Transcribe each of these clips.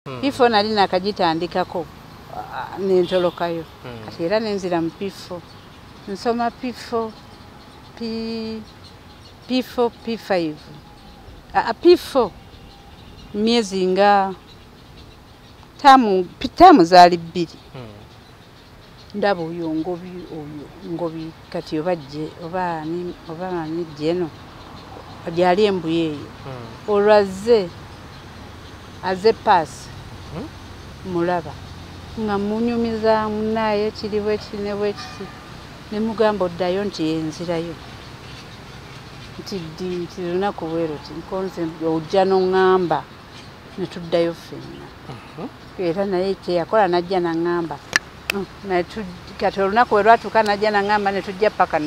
Pifo nali nakagitandikako nentolokayo kati era nenzira mu pifo nsoma pifo P5 P4 miezi nga tamu zaali 2 ndaba oyo ngobi kati oba ni jeno agyali embuye eyo olwaze aze paasi mulaba nga munyumiza munaye kiriwe kinewe kiti ne mugamba oddayo nti enzirayo nti lunaku bweruti nkonze ojja n'oŋŋamba ne tuddayo ffenna era naye kyeyakola najja naŋŋamba kati olunaku bwe lwatuuka najja naŋŋamba ne tujja paka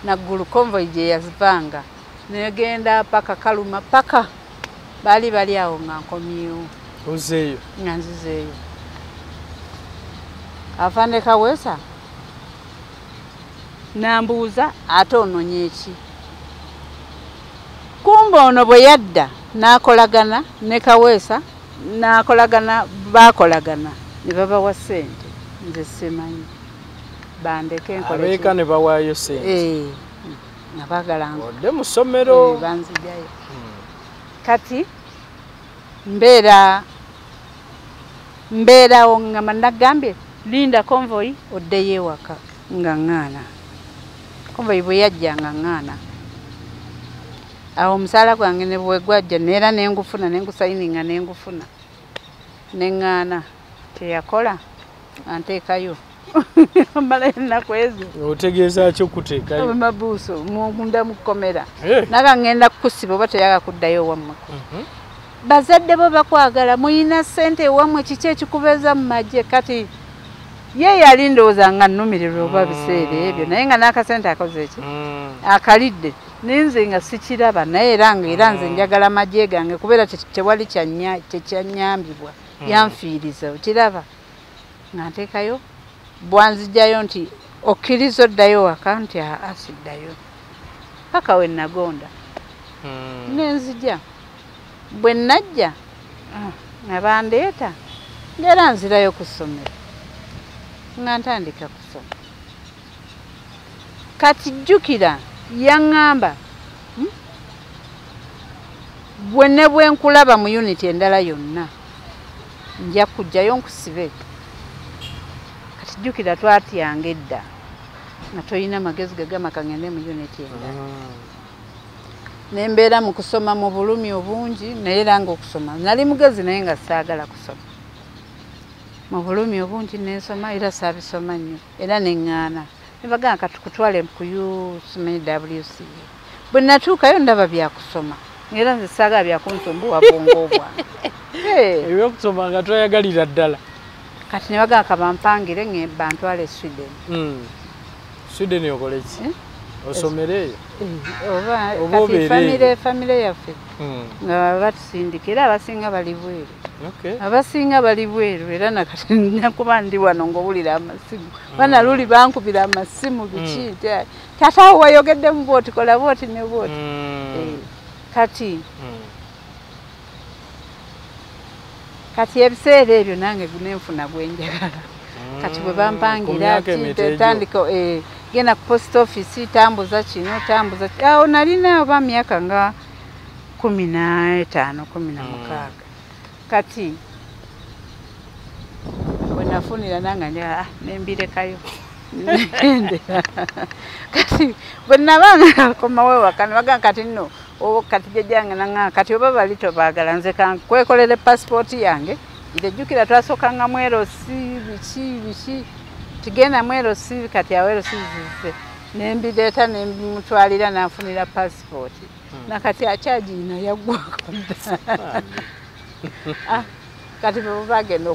naggulu konvoyi gye yazivanga negenda paka Kaluma paka bali awo nga nkomyewo ozeeyo nga nzizeeyo Afande Kaweesa nambuuza ate ononye eki kumba ono bwe yadda n'akolagana ne Kaweesa bakolagana ne babawa ssente nze simanyi bandeke abeeka ne bawaayo ssente nga baagala odde mu ssomero banzijayo kati mbeerawo nga nagambye linda konvoyi oddeyo ewaka nga ŋŋaana konvoyi bwe yajja nga ŋŋaana awo omusaala gwange ne bwe gwajja neera nengufuna nengusayininga nengufuna neŋŋaana teyakola anteekayo amalayo ennaku ezo otegeeza ki okuteekayo mabuuso munda mukomera naga ŋŋenda kukusiba oba teyaga kuddayo wammwe bazadde bo bakwagala muyina ssente ewammwe kiki ekikubeeza mu magye kati ye yali ndowooza nga nnumirirwa oba biseera ebyo naye nga n'akasente akoze eki akalidde ninze nga sikiraba naye era nze njagala magye gange kubeera tewali tekyanyambibwa yanfiiriza okiraba nga nteekayo bwanzijjayo nti okkiriza oddayo waka nti asiddayo paka we nagonda nenzija bwe najja nga bandeeta ngera nzirayo ku ssomero nga ntandika kusoma kati jjukira yaŋŋamba bwe nkulaba mu uniti endala yonna nja kujjayo nkusibe kati jjukira twatyanga edda nga tolina magezi gagama kangende mu uniti endala nembeera mu kusoma mu bulumi obungi naye era nga okusoma nali mugezi naye nga saagala kusoma mu bulumi obungi nensoma era saabisoma nnyo era neŋŋaana nebagamba katukutwale ku WC bwe natuukayo ndaba byakusoma era nze saagala byakunsumbuwa bwongo bwange ebyokusoma nga twayagalira ddala kati nebagamba kabampangire bantwale Sweden okole ki osomereeyo oba famire yaffe nga batusindika era abasinga bali bweru era nakati nakuba ndi wano ng'owulira amasimu bana luli bankubira amasimu biki tata awo wayogeddemu bwoti kola bwoti ne bwoti kati ebiseera ebyo nange nenfuna gwenjagala kati bwe bampangira tandika genda ku post office tambuza kino tambuza awo nalina oba myaka nga 15 16 kati bwe nafunira nanga njagala nembirekayo kati bwe nabanga komawe waka nebagamba kati nno kati jjajjange naŋŋaa kati oba bali tobaagala nze kankwekolere passport yange itejjukira twasokanga mwerosi biki tugenda mwerosi kati awerosi zize nembireeta nemutwalira nanfunira passport nakati akyagirina yaggwako dda kati bwe bagenda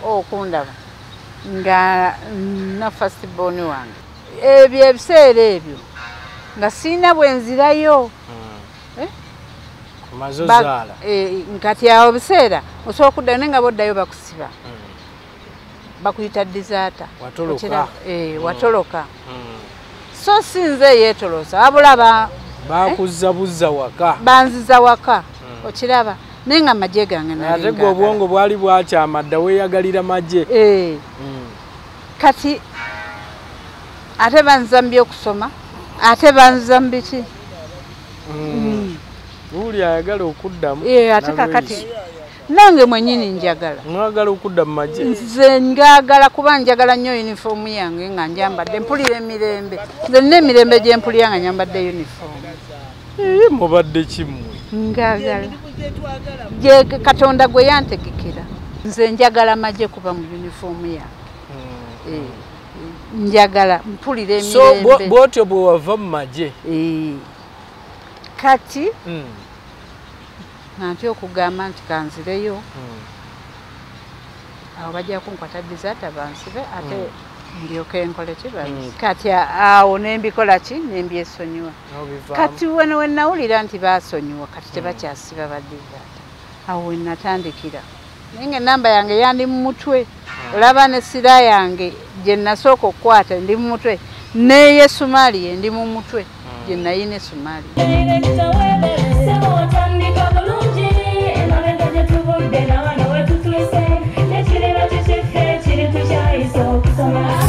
okundaba nga na first born wange ebyo ebiseera ebyo nga siina bwenzirayo mazozaala nkati awo biseera osobola okuddayo naye nga boddayo bakusiba bakuyita disaata watoloka so sinze yeetolosa wabula bakuzza buzza waka banziza waka okiraba nenga amagye gange nali ate obwongo bwali bwakyamadda weeyagalira magye kati ate banzambye okusoma ate banzambiki uli ayagala okuddamu ate kakati nange mwenyini njagala mwagala okudda mu magye nze njagala kuba njagala nnyo yunifoomu yange nga njambadde mpulira emirembe nze nina emirembe gye mpulira nga nyambadde yunifoomu mubadde kimmwe njagala gye Katonda gwe yantegekera nze njagala magye kuba mu yunifoomu yange njagala mpulira emirembe so bwotyo bwe wava mu magye kati nanti okugamba nti kanzireyo awo bajja kunkwata bizaata bansibe ate ndyoke nkole kibazi kati awo nembikola ki nembyesonyiwa kati wano wenawulira nti basonyiwa kati tebakyasiba badizaata awo wenatandikira naye nga enamba yange yandi mu mutwe olaba ne sira yange gye nasooka okukwata ndi mu mutwe neye sumaali ye ndi mu mutwe gye nayina esumaali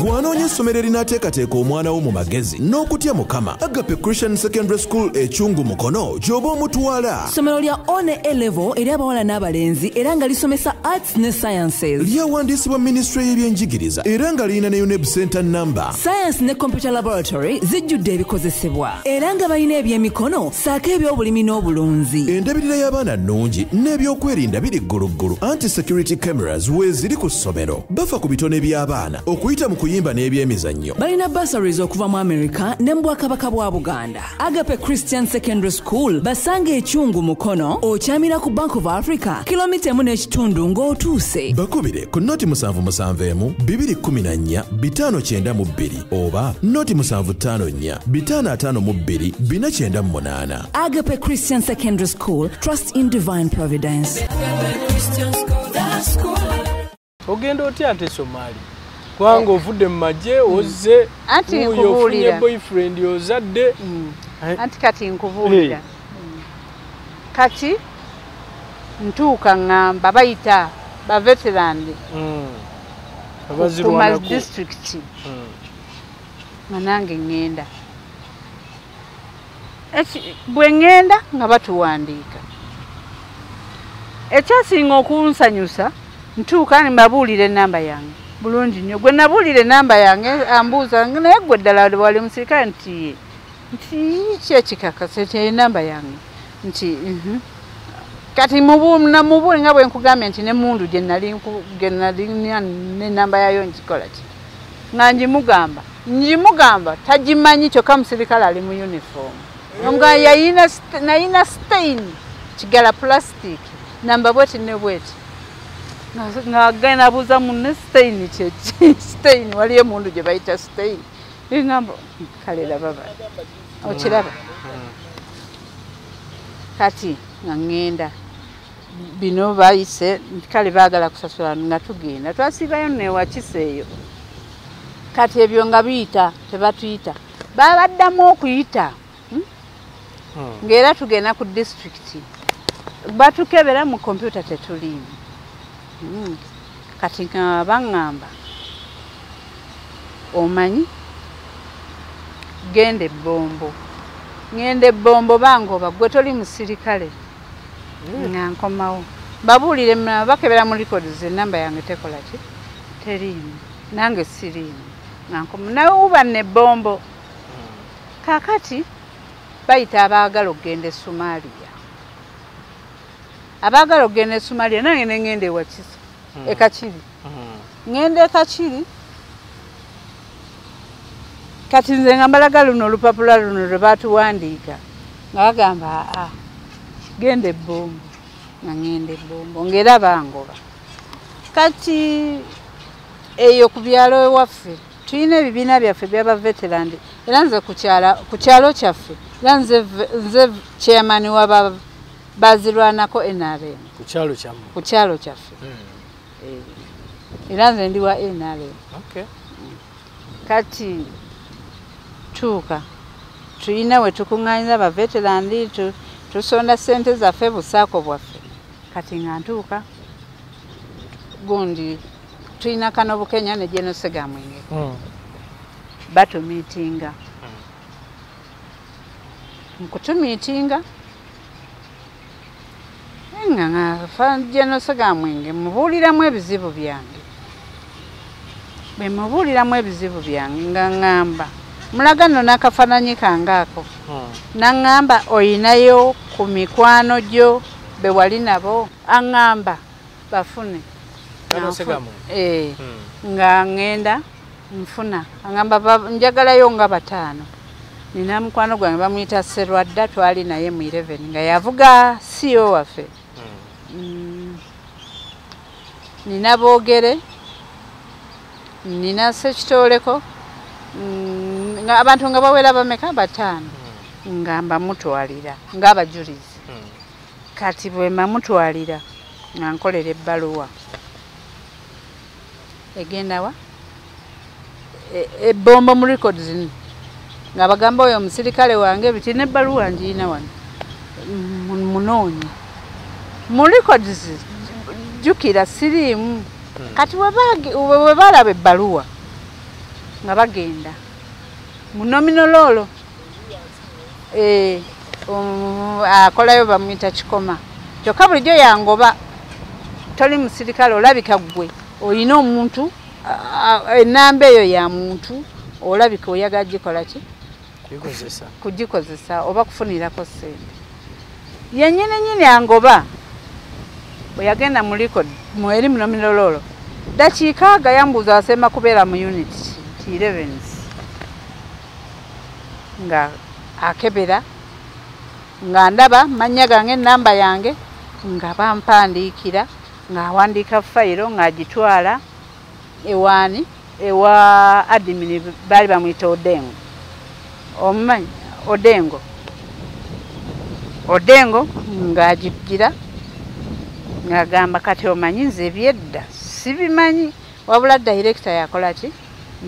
Gwanoonye essomero erinaateekateeka omwana wo mu magezi n'okutya Mukama Agape Christian Secondary School Ekyungu Mukono gy'oba omutwala. Ssomero lya one A-level eri abawala n'abalenzi era nga lisomesa arts ne sciences. Lyawandiisibwa Ministry y'ebyenjigiriza era nga lirina ne UNEB Center number. Science ne computer laboratory zijjudde ebikozesebwa era nga balina ebyemikono saako eby'obulimi n'obulunzi. Endabirira y'abaana nnungi n'ebyokwerinda biri gguluggulu. Anti-security cameras weeziri ku ssomero. Bafa ku bitone by'abaana okuyita mu kuyimba n'ebyemizannyo. Balina bursaries okuva mu America ne mu Bwakabaka bwa Buganda. Agape Christian Secondary School basanga Ekyungu Mukono okyamira ku Bank of Africa kilomita 1.5 ng'otuuse. Bakubire ku noti 771 214 592 oba noti 754 552 498. Agape Christian Secondary School, trust in divine providence. Ogenda otya ate Somali kwanga ovudde mu magye ozze anti nkubuulira boyfriend ozadde anti kati nkubuulira kati ntuuka ngamba bayita ba veteran abazirwana ku district nange ngenda bwe ngenda nga batuwandiika ekyasinga okunsanyusa ntuuka ne mbabuulira enamba yange bulungi nnyo gwe nabuulira enamba yange ambuuza naye gwe ddala wali musirikale nti kyekikakasa enamba yange nti kati namubuuli nga bwe nkugambye nti n'emundu gye nali n'enamba yayo nkikola ki nga ngimugamba tagimanyi kyokka musirikale ali mu uniform nga nayina stain kigala plastic namba bweti ne bweti nga gana buza munne stain stain wali emundu gye bayita stain ngamba kale laba okiraba kati nga ngenda bino bayise kale baagala kusasula nga tugenda twasibayo newakiseeyo kati ebyo nga biyita tebatuyita babaddamu okuyita ng'era tugenda ku district batukebera mu kompyuta tetuliimu kati nga baŋŋamba omanyi genda ebbombo ngenda ebbombo bangoba gwe toli musirikale nga nkomawo babuulire bakebera mu records enamba yange tekola ki teriimu nange siriimu nga nkoma nawe uba nebbombo kakati bayita abaagala okugenda e Somalia abaagala okugenda e Somalia nange nengenda ewakisa ekakiri ngenda ekakiri kati nze nga mbalaga luno olupapula luno lwe batuwandiika nga bagamba genda ebbombo nga ngenda ebbombo ng'era bangoba kati eyo ku byalo ewaffe tulina ebibiina byaffe byaba veterandi era nze ku kyalo kyaffe era nze chairman waba bazirwanako NRM ku kyalo kyaffe era nze ndi wa NRM kati tuuka tulina we tukuŋŋaanyiza ba veterandi tusonda ssente zaffe busaako bwaffe kati nga ntuuka gundi tulina Kanobu Kenya ne General Segamwenge batumiitinga nkutumiitinga nga General Segamwenge mubuuliramu ebizibu byange bwe mubuuliramu ebizibu byange nga ŋŋamba mulaga nno n'akafaananyi kange ako naŋŋamba oyinayo ku mikwano gyo be wali nabo aŋŋamba bafune nga ŋŋenda nfuna aŋŋamba njagalayo nga 5 nina mukwano gwange bamuyita Serwadda twali naye mu 11 nga yavuga CEO waffe nina Boogere nina Sekitoleko nga abantu nga bawera bameka 5 nga mbamutwalira ng'abajulizi kati bwe mamutwalira nga nkolera ebbaluwa egenda wa ebbombo mu records nga bagamba oyo omusirikale wange biti n'ebbaluwa ngiina wano munoonye mu records jjukira siriimu kati we balaba ebbaluwa nga bagenda mu nominololo akolayo bamuyita Kikoma kyokka bulijjo yangoba toli musirikale olabika gwe oyina omuntu ennamba eyo ya muntu olabika oyagala gikola ki kugikozesa oba kufunirako ssente yennyini angoba bwe yagenda mu record mu eri munominololo dakiika agayambuza asemba kubeera mu unit 11 nga akebera nga ndaba mannya gange namba yange nga bampandiikira nga awandiika fayiro ng'agitwala ewaani ewa admin baali bamuyita Odengo omumanyi Odengo ng'agigira ng'agamba kati omanyi nze ebyedda sibimanyi wabula director yakola ki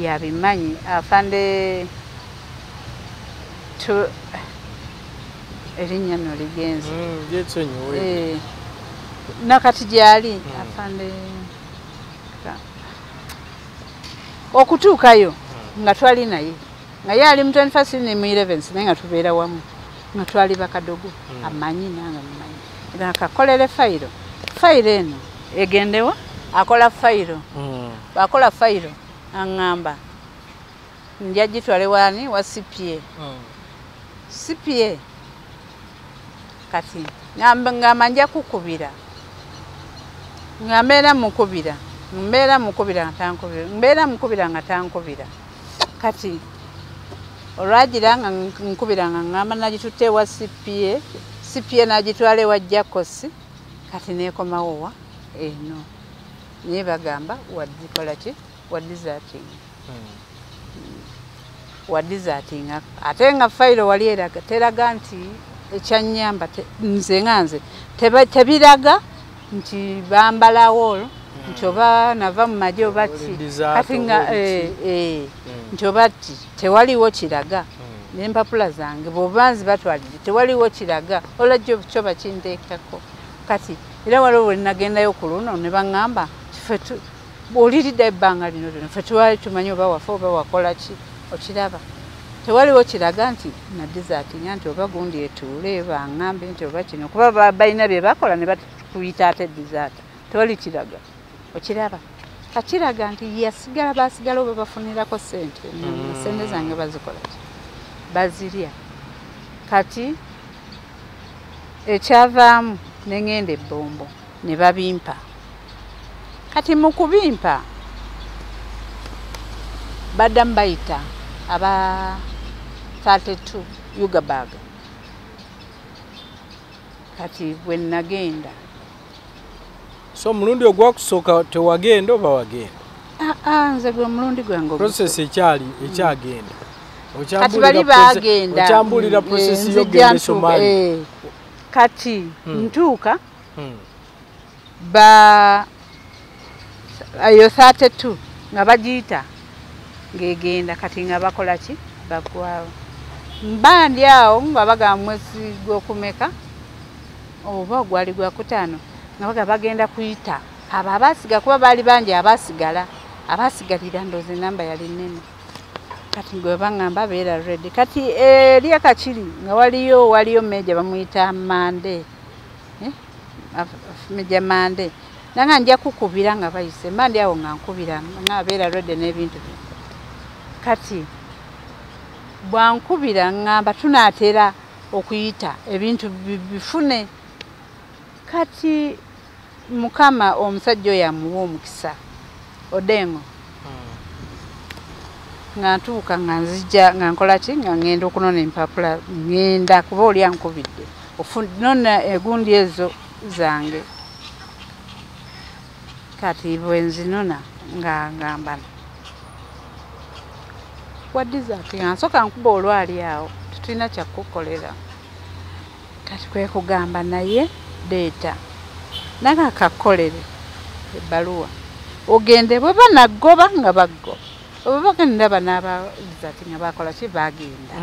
yabimanyi afande erinnya nno ligenze nakati gyali afande okutuukayo nga twali naye nga ye ali mu 21st ne mu 11 naye nga tubeera wamu nga twali bakadogo amanyi nanga mumanyi nga kakolere fayiro eno egendewa akola fayiro bakola fayiro aŋŋamba nja gitwale wani wa CPA kati ngamba nja kukubira nga mbeera mukubira nga tankubira kati olwagira nga nkubira nga ngamba nagitutte wa CPA nagitwala ewa Jacosi kati nekomawowa eno naye bagamba wadikola ki wadizatinga ate nga fayiro wali eraga teraga nti ekyanyamba nze tebiraga nti bambalawo nti oba nava mu magye oba ki kati nga nti oba ti tewaliwo kiraga n'empapula zange bwobanzi batwalire tewaliwo kiraga olwajjo kyo bakinteekako kati era waliwo bwe nagendayo ku luno ne baŋŋamba bw'oliridde ebbanga lino lyonna ffe tuwali tumanyi oba wafa oba wakola ki okiraba tewaliwo kiraga nti nadizatinga nti oba gundi etuule baŋŋambe nti oba kino kuba balina bye bakola ne bakuyita ate dizaata tewali kiraga okiraba kakiraga nti basigala oba bafunirako ssente sente zange bazikola ki bazirya kati ekyavaamu neŋŋenda ebbombo ne babimpa kati mu kubimpa baddamu bayita aba 32 Yugabag kati bwe nagenda so mulundi ogwakusooka tewagenda oba wagenda nze gwe mulundi gwange process ekyagenda kati bali bagenda okyambulira process yogenda Somalia kati ntuuka ayo 32 nga bagiyita ng'egenda kati nga bakola ki bagwawo mbandi awo nga bagamba mwezi gw'okumeka oba gwali gwa kutaano nga bagenda kuyita abo abasiga kuba baali bangi abasigalira ndoozi enamba yali nnene kati gwe baŋŋamba beera ready kati eri akakiri nga waliyo meja bamuyita Mande meja Mande nanga nja kukubira nga bayise Mande awo nga nkubira nga beera ready n'ebintu kati bwankubira ngamba tunaatera okuyita ebintu bifune kati mukama omusajja oyo amuwa omukisa Odengo nga ntuuka nga nzija nga nkola ki nga ngenda okunona empapula ngenda kuba oli ankubidde nona egundi ezo zange kati bwe nzinona nga ngamba waddiza ati nga nsooka nkuba olwali awo tetulina kyakukolera kati kwe kugamba naye deeta naga kakolere ebbaluwa ogende bwe banagoba nga baggoba oba bagenda banaabaza ati nga bakola ki bagenda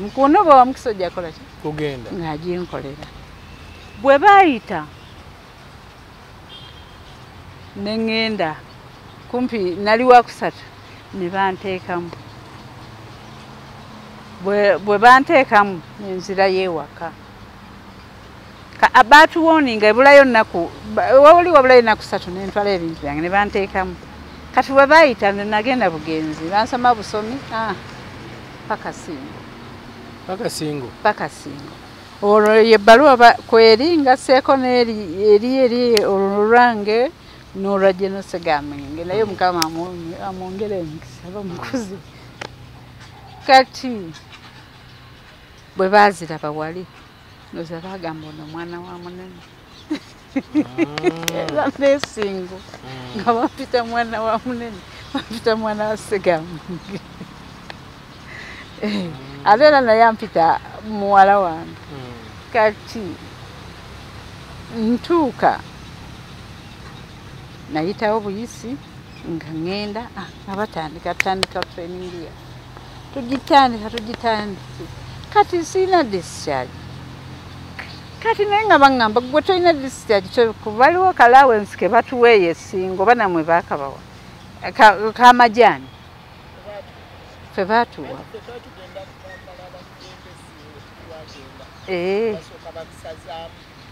mukuno oba wamukisa ojja kola ki kugenda ng'aginkolera bwe baayita ne ŋŋenda kumpi nali wakusatu ne banteekamu bwe banteekamu nenzira yeewaka baatuwoninga ebulayo nnaku wabulayo nnaku 3 nentwala ebintu byange ne banteekamu kati bwe baayita nagenda bugenzi bansoma busomi paka singo olwo yebbaluwa kweri ngasseeko eri olwange n'olwa Genosegamenge naye Mukama amwongere emikisa bamukuzi kati bwe baaziraba wali noza bagamba ono mwana wa munene era nesingo nga bampita mwana wa munene bampita mwana wa Segamenge ate era naye ampita muwala wange kati ntuuka nayitawo buyisi nga ŋŋenda nga batandika training ya tugitandika kati siina discharge kati naye nga baŋŋamba gwe tolina discharge waliwo kalawens ke batuweeyo esingo oba namwe baakabawa kamajaani fe baatuwa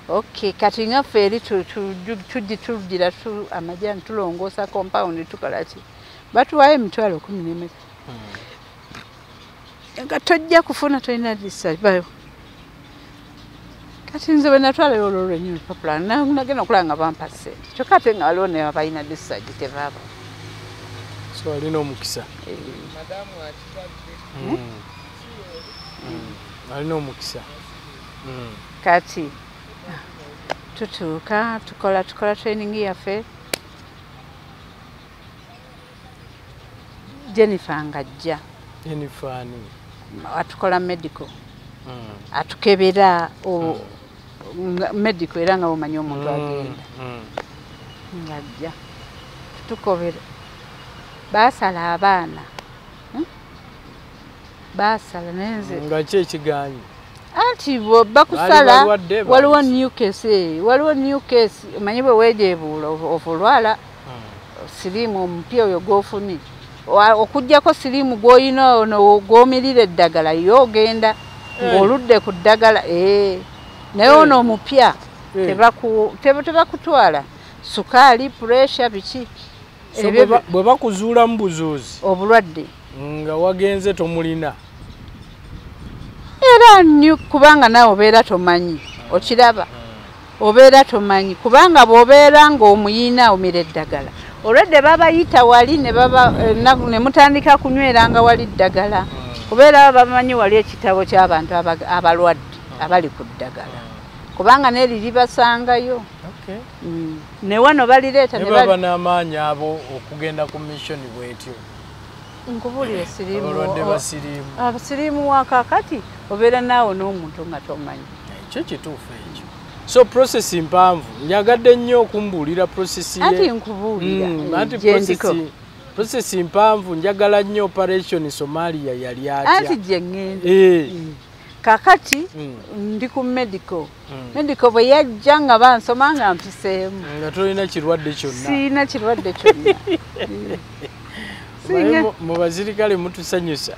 okay kati ngaffe eri tugira amajaani tulongoosa compound tukola ki batuwayo emitwalo 10 nga tojja kufuna tolina discharge bayo kati nze bwe natwalayo olwo lwennyini lupapula nagenda okulaba nga bampa ssente kyokka ate nga waliwo ne balina discharge tebaaba so alina omukisa alina omukisa kati tutuuka tukola training yaffe Jennifer ngajja atukola medical atukebera medical era nga omanyi omuntu agenda ngajja tukobera baasala abaana baasala nenze nga ki ekiganyi anti bakusala waliwo new case omanyi bwe weejeebuula ovulwala siriimu omupya oyo gwofunye okujjako siriimu gw'olina ono gw'omirira eddagala yo ogenda ng'oludde ku ddagala naye ono omupya tebakutwala sukaali puresha biki bwe bakuzuulamu buzuuzi obulwadde nga wagenze tomulina era kubanga naawe obeera tomanyi okiraba obeera tomanyi kubanga bw'obeera ng'omuyina omira eddagala olwedde babayita wali ne mutandika kunyweranga wali ddagala kubeera bamanyi wali ekitabo ky'abantu abalwadde abali ku ddagala kubanga neriri basangayo ne wano balireeta ne baba n'amaanyi abo okugenda ku missoni bwetyo nkubulira abasiriimu wakakati obeera naawe n'omuntu nga tomanyi ekyo kituufu ekyo so process mpanvu njagadde nnyo okumbuulira process ye anti nkubuulira process mpanvu njagala nnyo operation Somalia yali atya anti gye ŋŋenda kakati ndi ku medical bwe yajja nga bansoma nga mpiseemu nga tolina kirwadde kyonna siina kirwadde kyonna mu basirikale mutusanyusa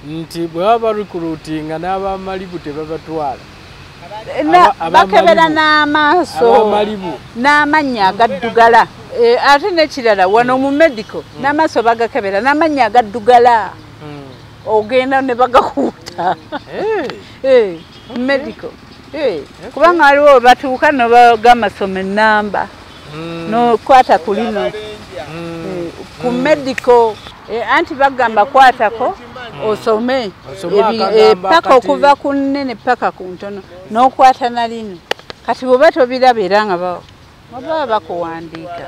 nti bwe baba recruitinga n'abamalibu tebabatwala bakebera n'amaaso n'amannya agaddugala ate n'ekirala wano mu medical n'amaaso bagakebera n'amannya agaddugala ogenda ne bagakuuta medical kubanga waliwo batuuka nobagasoma ennamba nokwata ku lino ku medical anti bagamba kwatako osome paka okuva ku nnene paka ku ntono n'okwata na lino kati bw'oba tobiraba era nga baba bakuwandiika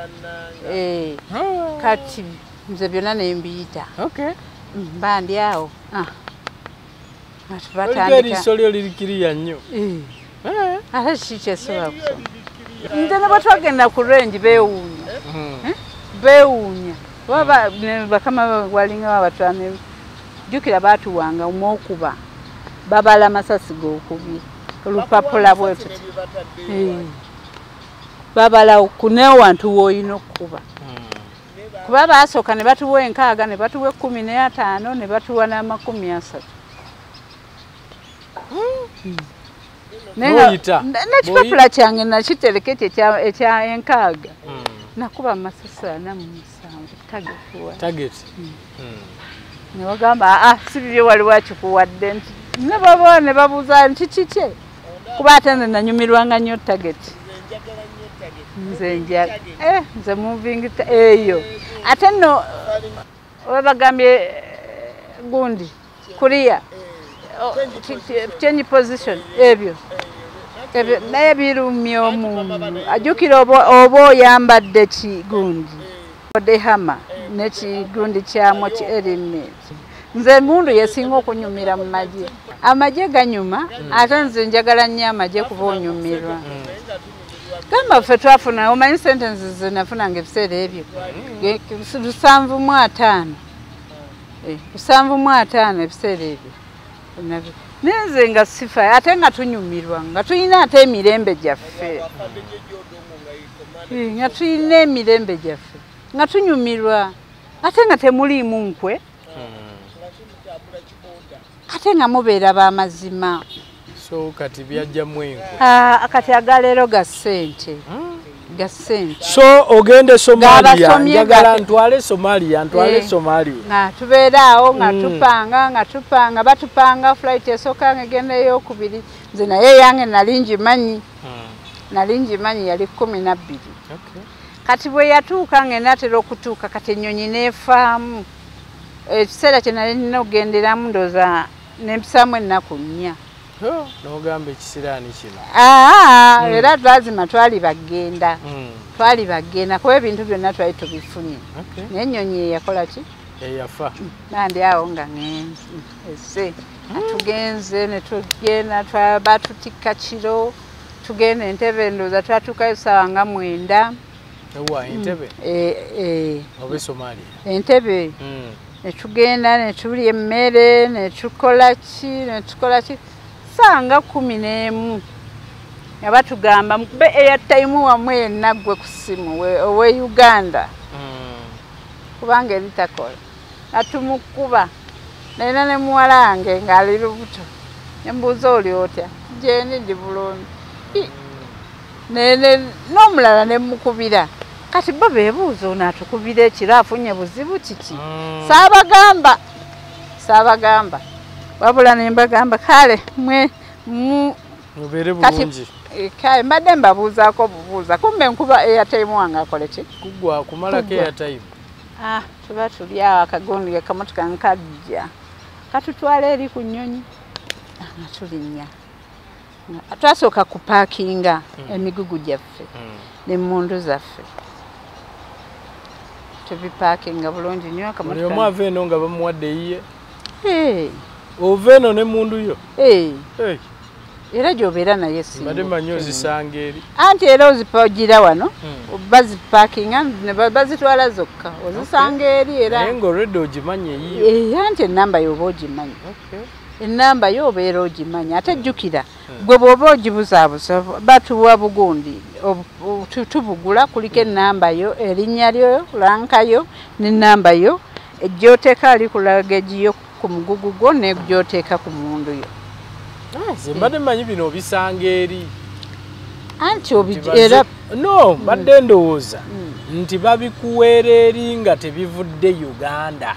kati nze byonna ne mbiyita mba ndi awo eriiso lyo lirikiriya nnyo ate kiki kyesobola kusoma nze ne bwe twagenda ku range beewuunya bakama walinga babatwane jjukira baatuwanga omwokuba babala masasi g'okubye olupapula bwetuti babala okuneewantu w'olina okukuba kuba baasooka ne batuwa 6 ne batuwa 15 ne batuwa n'30 n'ekipapula kyange nakiterekete ekya 6 nakuba amasasi 47 target ne bagamba si bibyo wali wakikuwadde nti ne baba ne babuuza nti kiki kuba ate nze nanyumirwanga nnyo target nze moving eyo ate nno webagambye gundi kuliya change position ebyo naye birumye omuntu ajjukira oba oyambadde kigundi odehama n'ekigundi kyamwo ki element nze mundu yesinga okunyumira mu magye amagye ganyuma ate nze njagala nnyo amagye kuba onyumirwa gamba ffe twafuna omanyi sentences zenafunanga ebiseera ebyo 7:5 7:5 ebiseera ebyo nenze nga sifa ate nga tunyumirwa nga tulina ate emirembe gyaffe nga tulina emirembe gyaffe nga tunyumirwa ate nga temuliimu nkwe ate nga mubeera b'amazima so kati byajjamu enkwe kati agaleero ga ssente so ogende Somalia njagala ntwale Somalia nga tubeeraawo nga tupanga batupanga flight esooka ng'egenda ey'okubiri nze naye yange nali ngimanyi yali 12 kati bwe yatuuka ng'enaatera okutuuka kati ennyonyi neefaamu ekiseera kye nali nina okugenderamu ndooza nempisaamu ennaku 4 n'ogamba ekisiraani kino era twazima twali bagenda kuba ebintu byonna twali tubifunye naye ennyonyi eyakola ki eyafa nandi awo nga ese atugenze ne tugenda batutikka kiro tugenda Entebbe ndooza twatuukayo ssaawa nga 9 Entebbe oba Somalia Entebbe netugenda netulya emmere netukola ki sanga 11 nga batugamba mukube airtime wamwe yenna gwe ku ssimu owe Uganda kubanga eritakola atumukuba nalina ne muwala wange ng'ali lubuto nembuuza oli otya jeeni ndi bulungi n'omulala nemukubira kati bo beebuuza ono atukubira ekiro afunye buzibu kiki saabagamba wabula nembagamba kale mubeere bulungi kale mbadde mbabuuzaako bubuuza kumbe nkuba airtime wange akole ki kugwa kumalako airtime tuba tuli awo akagundi akamotoka nkajja katutwala eri ku nnyonyi nga tulinnya twasooka kupaakinga emigugu gyaffe n'emmundu zaffe tubipaakinga bulungi nnyo akamotoka buli omu ava eno nga bamuwadde yiye ova eno n'emmundu yo era gy'obeera naye mbadde manyi ozisanga eri anti era ozipagira wano bazipaakinga bazitwala zokka ozisanga eri era naye ng'olwedde ogimanyi eyiyo anti ennamba y'oba ogimanyi enamba yo obeera ogimanya ate jjukira gwe bw'oba ogibuzaabuza batuwa bugundi tubugula kuliko enamba yo erinnya lyo lanka yo n'enamba yo ejjooteeka ali ku lageji yo ku mugugu gwo n'egyoteeka ku mundu yo. Mbadde mmanyi bino obisanga eri anti era no badde ndowooza nti babikuweera eri nga tebivudde Uganda.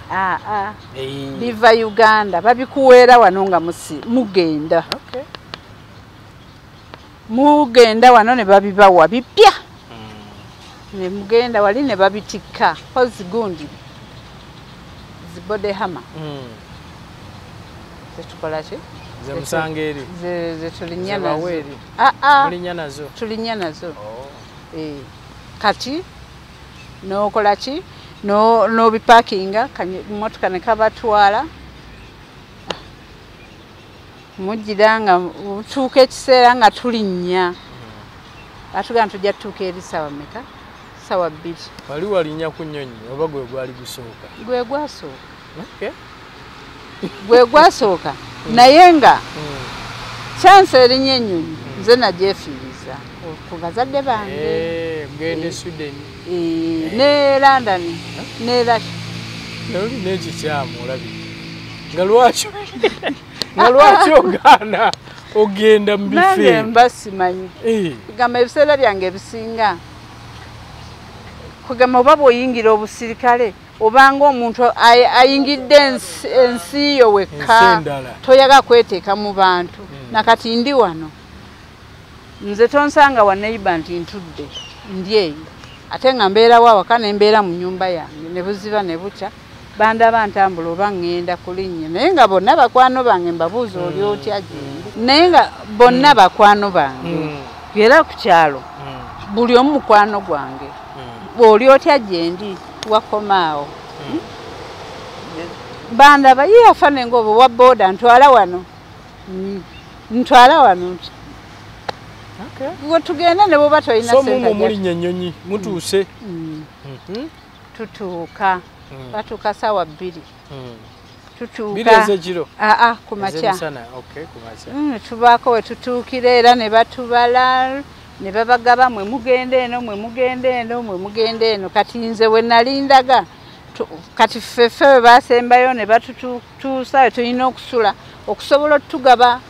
Biva Uganda babikuweera wano nga mugenda. Mugenda wano ne babibawa bipya ne mugenda wali ne babitikka hozi gundi zibode hama zetukola ki zemusanga eri zetulinya nazo mulinya nazo tulinya nazo kati nokola ki no bipakinga motoka ne kabatwala mujiranga utuuka ekiseera nga tulinnya atugamba tujja tutuuka eri sawa meka sawa 2 wali walinnya ku nnyonyi oba gwe gwali gusooka gwe gwasooka gwe gwasooka naye nga chance erinnya ennyonyi nze nagyefiiriza ku bazadde bange mgende Sweden ne London ne noli n'ekikyamu olabi nga lwaki ogaana ogenda mu bifeero nange mba simanyi kugamba ebiseera byange ebisinga kugamba oba bw'oyingira obusirikale obanga omuntu ayingidde ensi yo wekka toyaga kweteeka mu bantu nakati ndi wano nze tonsanga wa neighbor nti ntudde ndi eyo ate nga mbeerawo awaka ne mbeera mu nnyumba yange ne buziba ne bukya bandaba ntambula oba ŋŋenda kulinnya naye nga bonna bakwano bange mbabuuza oli otya gyendi naye nga bonna bakwano bange era ku kyalo buli omu mukwano gwange oli otya gyendi wakomaawo bandaba ye afane ngaobo wa boda ntwala wano gwe tugenda ne bwoba tolina sente mulinya ennyonyi mutuuse tutuuka batuuka sawa 2 tutuuka kumakya tubaako we tutuukira era ne batubala ne babagaba mwe mugenda eno mwe mugenda eno mwe mugenda eno kati nze we nalindaga kati ffeffe we basembayo ne batutuusa tulina okusula okusobola otugaba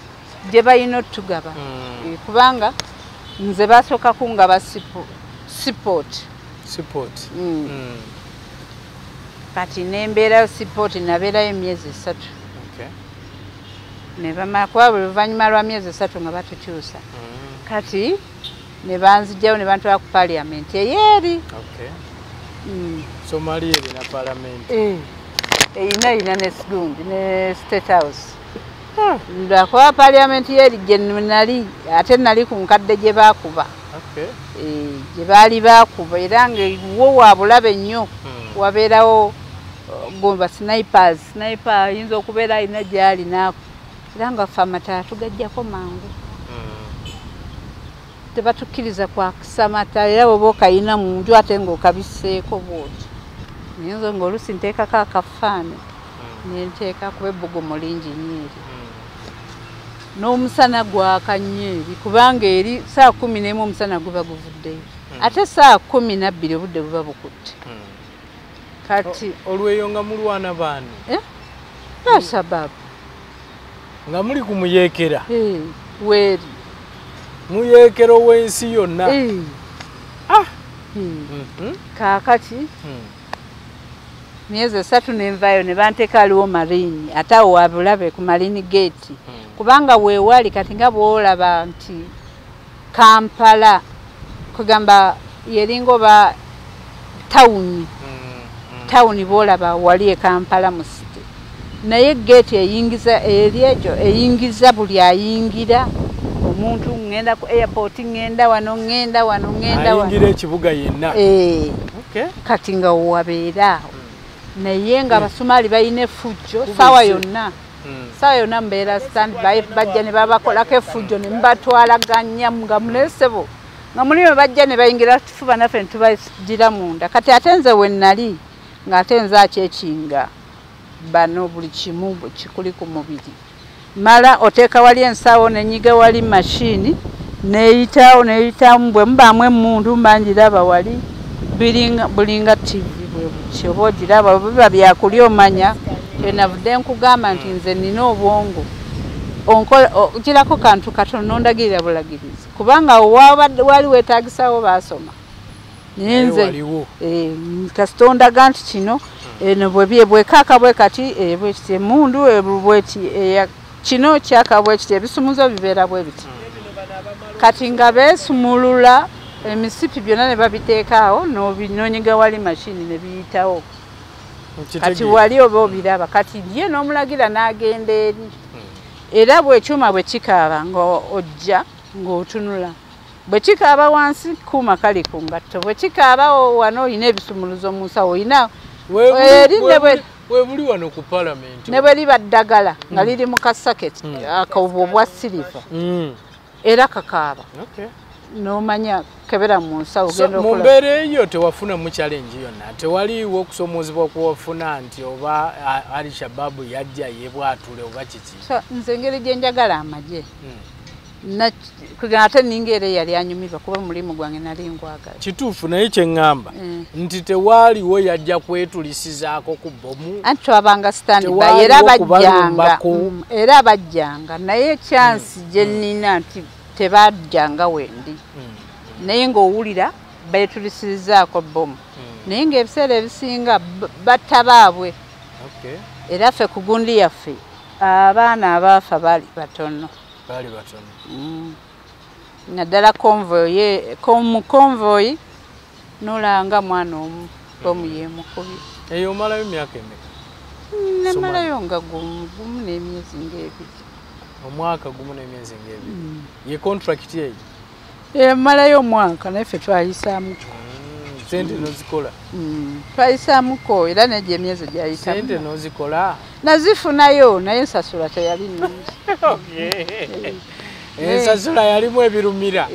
gye balina otugaba kubanga nze basooka kungaba support kati nembeerayo support nabeerayo emyezi 3 ne bamala kuba buli luvannyuma lwa myezi 3 nga batukyusa kati ne banzijjayo ne bantwala ku parliament eyeeri Somalia erina parliament erina ne Sigundi ne State House ndakuba parliament yeeri gye nali ate nali ku nkadde gye baakuba gye baali baakuba era nga wo wabulabe nnyo wabeerawo gomba sniper ayinza okubeera alina gyali naaku era nga ffe amataala tugajjako mangu tebatukkiriza kwakisa amataala era bwoba okayina mu nju ate ng'okabiseeko bwoti nayinza ng'olusi nteekako akafaane nenteeka kuba ebbugumu lingi nyeeri n'omusana gwaka nnyo eri kubanga eri saa 11 omusana guba guvuddeyo ate saa 12 obudde buba bukutte kati olweyo nga mulwana baani sababu nga muli kumuyeekera weeri muyeekera ow'ensi yonna kaakati myezi 3 nenvayo ne banteeka aliwo marini ate awo wabulabe ku marini gate kubanga weewali kati nga bwolaba nti Kampala kugamba yeringa oba tawuni bwolaba wali e Kampala mu city naye gate eyingiza eri ekyo eyingiza buli ayingira omuntu ngenda ku airport ngenda wano ayingira ekibuga yenna kati nga wabeera naye nga abasumali balina effujjo sawa yonna mbeera standby bajja ne babakolako effujjo ne mubatwalaganya nga munesebo nga muliwe bajja ne bayingira tufuba naffe ne tubagira munda kati ate nze we nnali ng'ate nze akyekinga bano buli kimu kikuli ku mubiri mala oteeka wali ensawo nenyiga wali mashini neyitamu bwe mubaamu emmundu mbanjiraba wali bulinga TV bwe butyo oba ogiraba biba byakulya omanya enavudde nkugamba nti nze nina obwongo ogirako kantu katono nondagirira bulagirizi kubanga wali weetagisawo baasoma naye nze kasita ondaga nti kino eno bwekaaka bwe kati bwekiti emmundu bweti kino kyaka bwekiti ebisumuzo bibeera bwe biti kati nga beesumulula emisipi byonna ne babiteekaawo nonyiga wali mashini ne biyitawo kati wali oba obiraba kati ye n'omulagira n'agenda eri era bwekyuma bwe kikaaba ng'ojja ng'otunula bwe kikaaba wansi kuuma kali ku ngatto bwe kikaaba wano olina ebisumuluzo mu nsawo olina webuli wano ku palamenti ne bwe liba ddagala nga liri mu kasaketi akabwo obwa siriva era kakaaba n'omanya kebera mu nsawo mu mbeera eyo tewafunamu challenge yonna tewaliwo okusomoozebwa kuwafuna nti oba ali shababu yajja yebwatule oba kiki nze engeri gye njagala amagye kugana ate ninga era yali anyumirwa kuba mulimu gwange nali ngwagala kituufu naye kyeŋŋamba nti tewaaliwo yajja kwetulisizaako ku bomu anti twabanga standby era bajjanga naye chansi gye nnina nti tebajjanga wendi naye ng'owulira beetulisizzaako bomu naye ng'ebiseera ebisinga batta baabwe era ffe ku gundi yaffe abaana abaafa baali batono naddala mu konvoyi nolanga mwana omu bomu yemukubi eyo omalayo emyaka emeka nemalayo nga gumu n'emyezi ng'ebiri omwaka gumu n'emyezi ng'ebiri ye contract yeyo emalayo omwaka naye ffe twayisaamuko sente nozikola twayisaamuko era negyo emyezi gyayitamu sente nozikola nazifunayo naye ensasula teyali nnungi ensasula yalimu ebirumira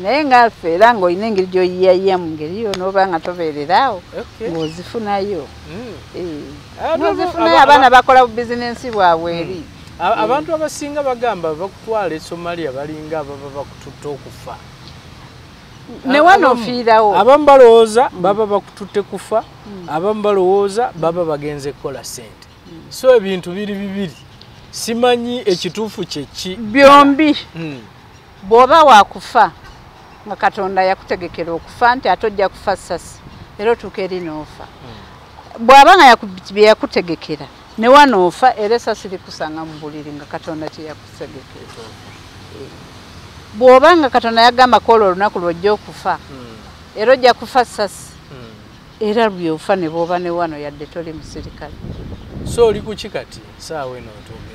naye ngaffe era ng'olina engeri gy'oyiyayiya mu ngeri yo n'oba nga tobeererawo ng'ozifunayo nozifunayo abaana bakola bubizinensi bwabwe eri abantu abasinga bagamba bakutwala e Somalia balinga ababa bakututte okufa ne wano ofiirawo abamu balowooza baba bakututte kufa abamu balowooza baba bagenze kukola sente so ebintu biri bibiri simanyi ekituufu kyeki byombi bw'oba waakufa nga Katonda yakutegekera okufa nti ate ojja kufa sasi era otuuka eri n'ofa bw'aba nga yakutegekera ne wanoofa era esasi likusanga mu buliri nga Katonda kyeyakutegekera bw'oba nga Katonda yagamba kola olunaku lwojja okufa era ojja kufa sasi era byofa ne bw'oba ne wano yadde toli musirikale so oli kuki kati saawa eno otwogerera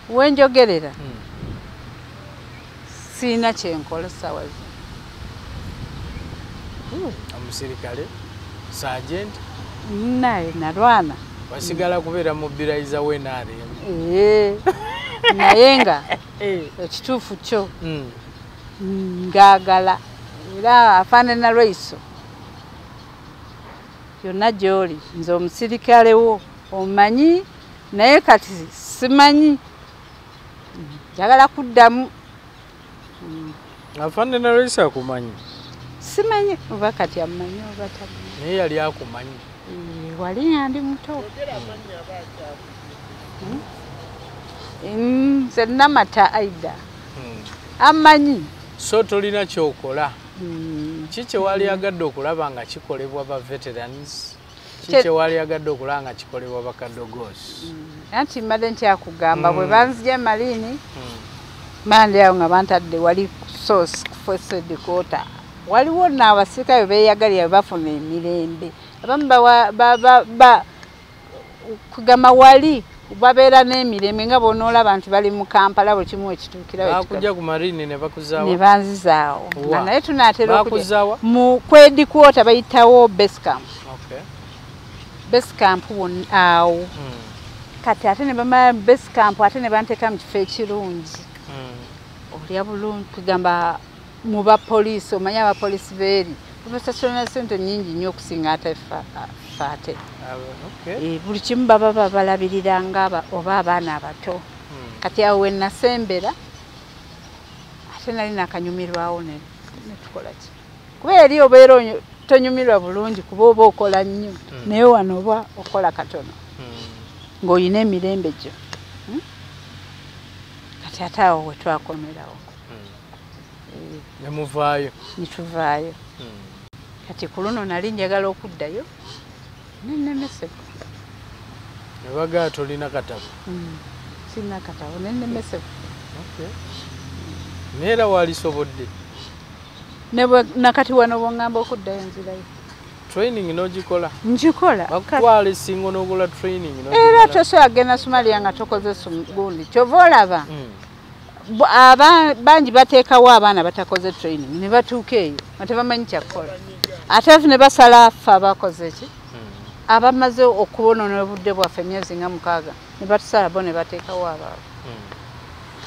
wenjogerera siina kyenkola saawa zino omusirikale sergeant naye nalwana wasigala kubeera mobilizer w'NRM naye nga ekituufu kyo ngaagala era afaanana lweiso yonna gy'oli nze omusirikale wo omanyi naye kati simanyi njagala kuddamu afaanana lweiso akumanyi simanyi oba kati amanyi oba tamanyi naye yali akumanyi wali yandi muto nze Namata Aida amanyi so tolina kyokola kiki wali agadde okulaba nga kikolebwa ba veterans kiki wali agadde okulaba nga kikolebwa bakadogosi anti mbadde nkyakugamba bwe banzija malini mandi awo nga bantadde wali source first quarter waliwo n'abasirikale beeyagalira bafuna emirembe abamu kugamba wali babeera n'emirembe nga bonoolaba nti bali mu Kampala buli kimu ekituukira bakujja ku marine ne bakuzaawa ne banzizaawo nga naye tunaatera okujja mu kwedi kwota bayitawo base camp awo kati ate ne bamala base camp ate ne banteeka mu kifo ekirungi olya bulungi kugamba mu bapoliisi omanye abapoliisi beeri babasasula na sente nnyingi nnyo okusinga ate ate buli kimu baba babalabirira nga oba abaana abato kati awo we nasembera ate nali nakanyumirwawo ne tukola ki kuba eri obeera tonyumirwa bulungi kuba oba okola nnyo naye wano oba okola katono ng'olina emirembe gyo kati ate awo we twakomerawo nemuvaayo nituvaayo kati ku luno nali njagala okuddayo nennemesebwa nebagaa tolina katabo sina katabo nennemesebwa neera walisobodde nakati wano bwongamba okuddayo nzirayo training nogikola njikola bakutwala esingo n'okola training era tosobola genda Somalia nga tokoze gundi kyova olaba bangi bateekawo abaana batakoze training ne batuuka eyo nga tebamanyi kyakukola ate ne basala ffe abakoze ki abamaze okubonoona obudde bwaffe emyezi nga 6 ne batusala bo ne bateekawo abaabo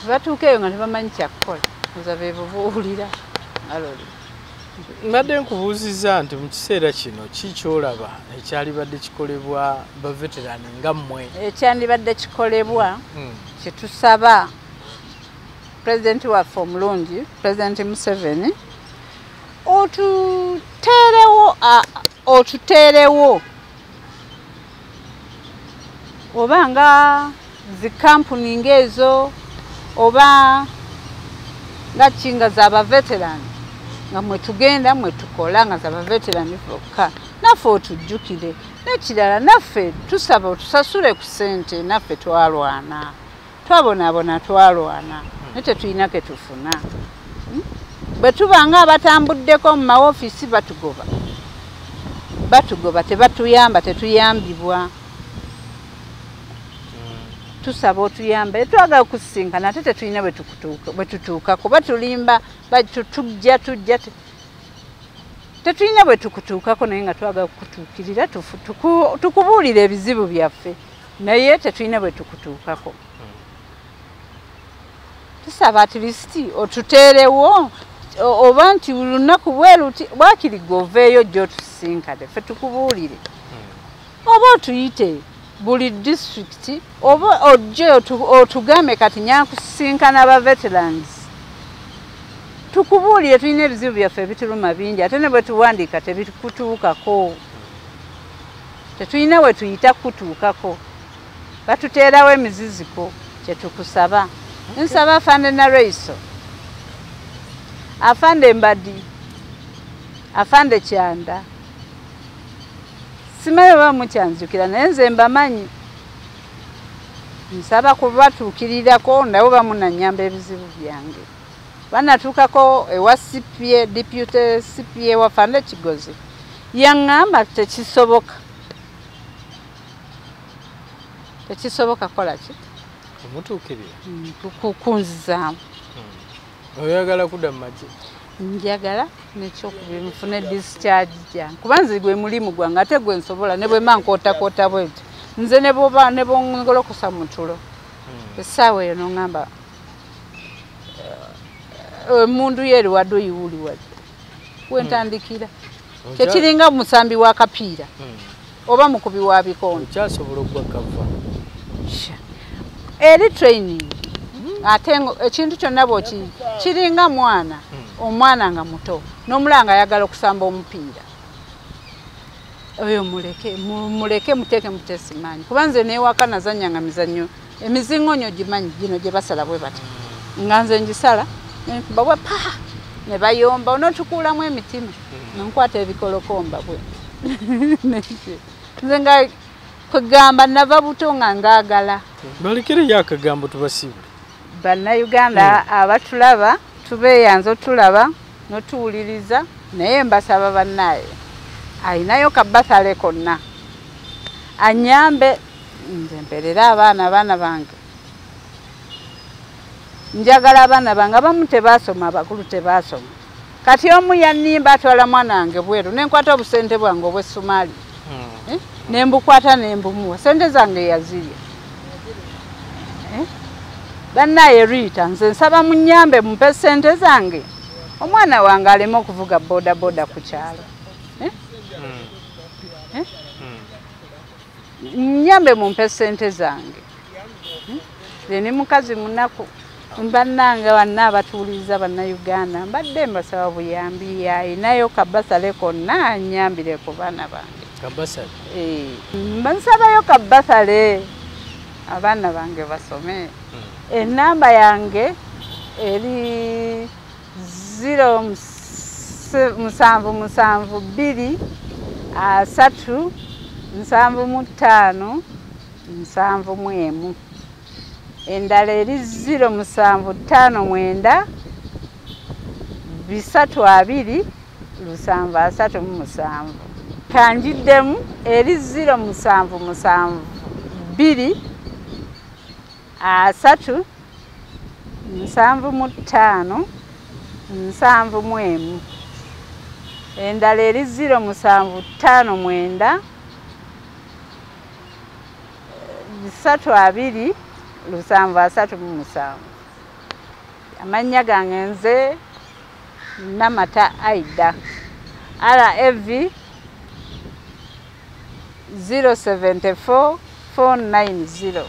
batuuka eyo nga tebamanyi kyakukola oza beebo buwulira aloli mbadde nkubuuzizza nti mu kiseera kino kikyolaba ekyalibadde kikolebwa baveterani nga mmwe ekyandibadde kikolebwa kyetusaba pulezidenti waffe omulungi pulezidenti Museveni otuteerewo oba nga zikampuni ng'ezo oba nga kinga z'abaveterani nga mwe tugenda mwe tukola nga z'abaveterani fokka naffe otujjukire n'ekirala naffe tusaba otusasule ku ssente naffe twalwana twabonaabona twalwana naye tetulina ke tufuna bwe tuba nga abatambuddeko mu mawofiisi batugoba tebatuyamba tetuyambibwa tusaba otuyambe twagala kusinkana ate tetulina bwe tutuuka kuba tulimba tujja tetulina bwe tukutuukako naye nga twagala kutuukirira tukubuulira ebizibu byaffe naye tetulina bwe tukutuukako tusaba at least otuteerewo oba nti lunaku bwakiriga oveeyo gy'otusinkane ffe tukubuulire oba otuyite buli district oba ojje otugambe kati nyakusinkana aba veterans tukubuulire tulina ebizibu byaffe ebituluma bingi ate ne bwe tuwandiika tebikutuukako tetulina we tuyita kutuukako batuteerawo emiziziko kyetukusaba nsaba afande Nareiso afande Mbadi afande Kyanda simanyi oba mukyanjukira naye nze mbamanyi nsaba kubatuukirirako nabo bamunanyamba ebizibu byange banatuukako ewa CPA deputy CPA wafande Kigozi yaŋŋamba tekisoboka kola ki omutuukirira kukunzizaamu oyagala kudda mu magye njagala nekyokubiri nfune discharge jange kuba nze gwe mulimu gwange ate gwe nsobola ne bwe mankootakoota bweti nze ne bongolokosa mu tulo essaawa eyo noŋŋamba emundu ye eriwadde oyiwuliwadde wentandikira kyekiringa musambi wa kapiira oba mukubi wa bikondo kyasobola okugwa kava eri training ate ekintu kyonna bwoki kiringa omwana nga muto n'omulanga ayagala okusamba omupiira oyo muleke muteeke mutesimanyi kuba nze neewaka nazanyanga mizannyo emizingonyo gimanyi gino gye basala bwe bati nga nze ngisala nenkuba bwe pa ne bayomba onootukuulamu emitima nenkwata ebikolokomba bwe nze nga kwegamba nava buto nga ngaagala balekereyo akagambo tubasibe bannayuganda abatulaba tubeeyanza otulaba notuwuliriza naye mbasaba bannaaye ayinayo kabathale konna anyambe nze mperera abaana bange njagala abaana bange abamu tebaasoma abakulu tebaasoma kati omu yannimba atwala mwana wange bweru nenkwata obusente bwange obw'essumaali nembukwata nembumuwa sente zange yazirya bannaaye Rita nze nsaba munyambe mumpe sente zange omwana wange aleme okuvuga bodaboda ku kyalo munyambe mumpe sente zange ni mukazi munaku mbannanga banna abatuuliza bannayuganda mbadde mbasaba buyambi ayinayo kabasale konna anyambire ku baana bange. Kabasale? Mbansabayo kabasale abaana bange basome. Enamba yange eri 0772 3 75 71. Endala eri 0759 3 737. Kanjiddemu eri 0772 3 75 71. Endala eri 0759 3 737. Amannya gange nze Namata Aida. RFV 074 490.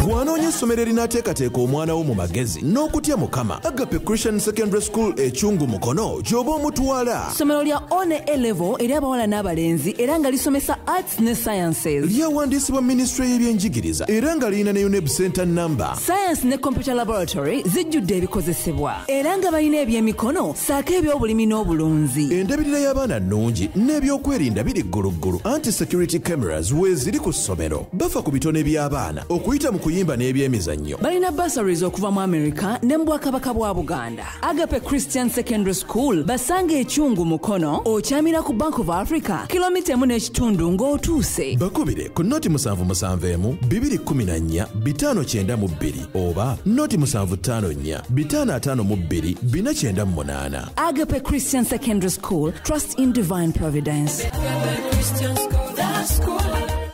Bw'anoonya essomero erinaateekateeka omwana wo mu magezi n'okutya Mukama, Agape Christian Secondary School Ekyungu Mukono gy'oba omutwala. Ssomero lya one A-level eri abawala n'abalenzi era nga lisomesa arts ne sciences. Lyawandiisibwa Ministry y'ebyenjigiriza era nga lirina ne UNEB Center number. Science ne computer laboratory zijjudde ebikozesebwa era nga balina ebyemikono saako eby'obulimi n'obulunzi. Endabirira y'abaana nnungi n'ebyokwerinda biri gguluggulu. Anti-security cameras weeziri ku ssomero. Bafa ku bitone by'abaana okuyita mu kuyimba n'ebyemizannyo. Balina bursaries okuva mu America ne mu Bwakabaka bwa Buganda. Agape Christian Secondary School basange Ekyungu Mukono okyamira ku Bank of Africa kilomita 1.5 ng'otuuse. Bakubire ku noti 771 214 592 oba noti 754 552 498. Agape Christian Secondary School, trust in divine providence. Agape Christian School, that school.